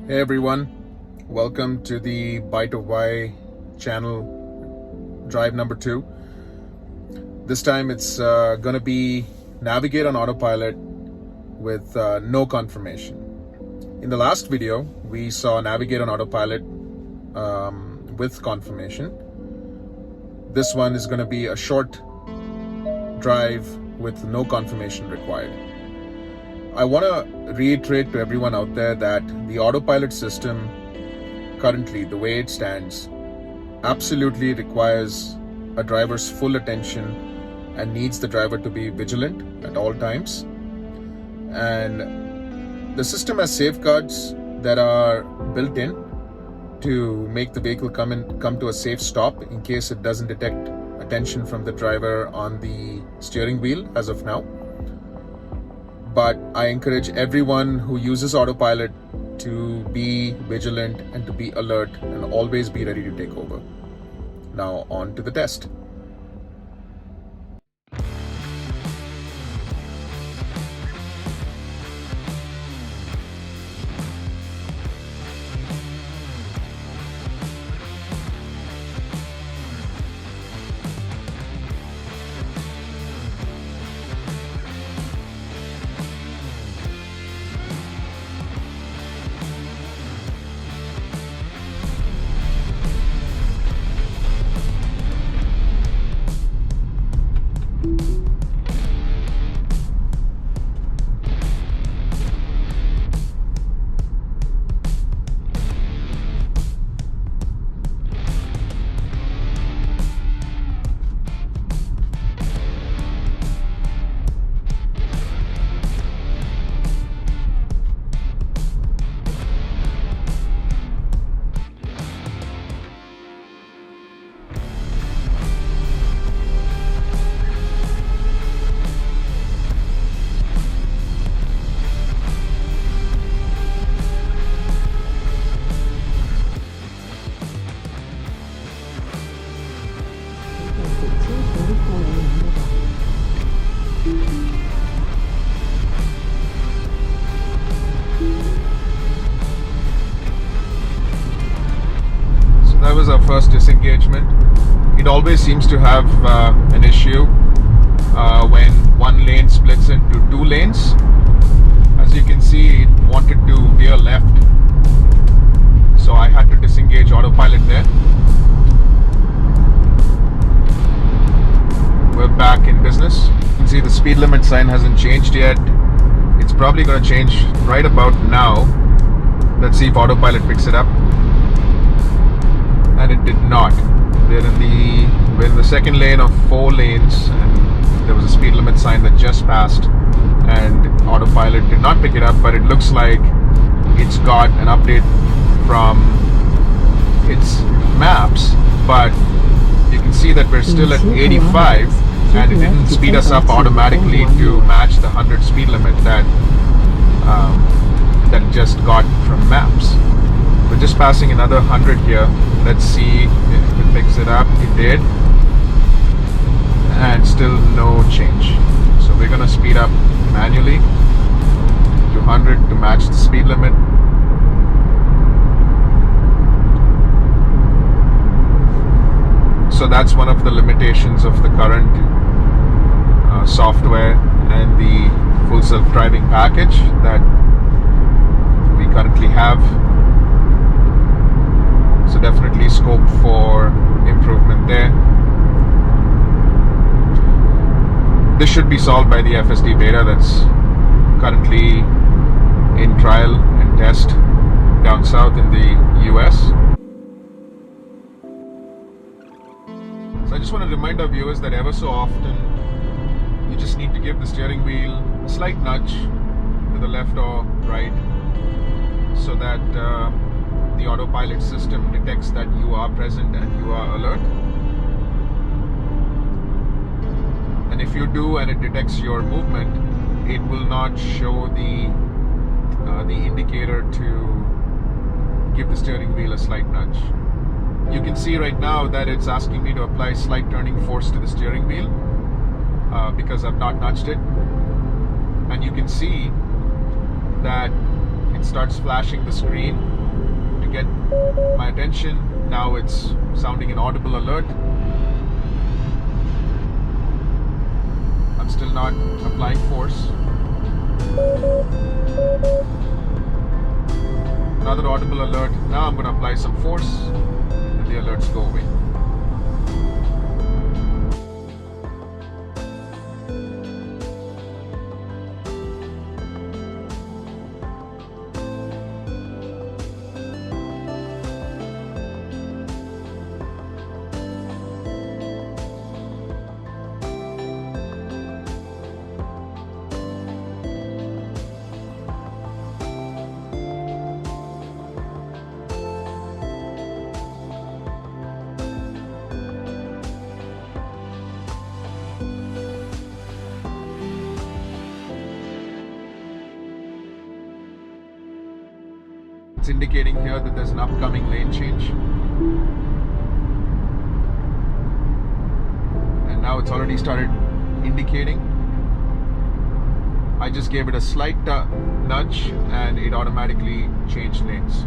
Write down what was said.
Hey everyone, welcome to the ByteofWhy channel drive number 2. This time it's gonna be navigate on autopilot with no confirmation. In the last video, we saw navigate on autopilot with confirmation. This one is gonna be a short drive with no confirmation required. I want to reiterate to everyone out there that the autopilot system currently, the way it stands, absolutely requires a driver's full attention and needs the driver to be vigilant at all times. And the system has safeguards that are built in to make the vehicle come to a safe stop in case it doesn't detect attention from the driver on the steering wheel as of now. But I encourage everyone who uses autopilot to be vigilant and to be alert and always be ready to take over. Now on to the test. That was our first disengagement. It always seems to have an issue when one lane splits into two lanes. As you can see, it wanted to veer left, so I had to disengage autopilot there. We're back in business. You can see the speed limit sign hasn't changed yet. It's probably going to change right about now. Let's see if autopilot picks it up. And it did not. We're in the second lane of 4 lanes, and there was a speed limit sign that just passed, and autopilot did not pick it up, but it looks like it's got an update from its maps. But you can see that we're still at 85, and it didn't speed us up automatically to match the 100 speed limit that it just got from maps. We're just passing another 100 here. Let's see if it picks it up. It did. And still no change. So we're going to speed up manually to 100 to match the speed limit. So that's one of the limitations of the current software and the full self-driving package that we currently have. So definitely scope for improvement there. This should be solved by the FSD Beta that's currently in trial and test down south in the US. So I just want to remind our viewers that ever so often you just need to give the steering wheel a slight nudge to the left or right so that the autopilot system detects that you are present and you are alert. And if you do and it detects your movement, it will not show the indicator to give the steering wheel a slight nudge. You can see right now that it's asking me to apply slight turning force to the steering wheel because I've not nudged it. And you can see that it starts flashing the screen to get my attention. Now it's sounding an audible alert. I'm still not applying force. Another audible alert. Now I'm going to apply some force and the alerts go away. It's indicating here that there's an upcoming lane change. And now it's already started indicating. I just gave it a slight nudge and it automatically changed lanes.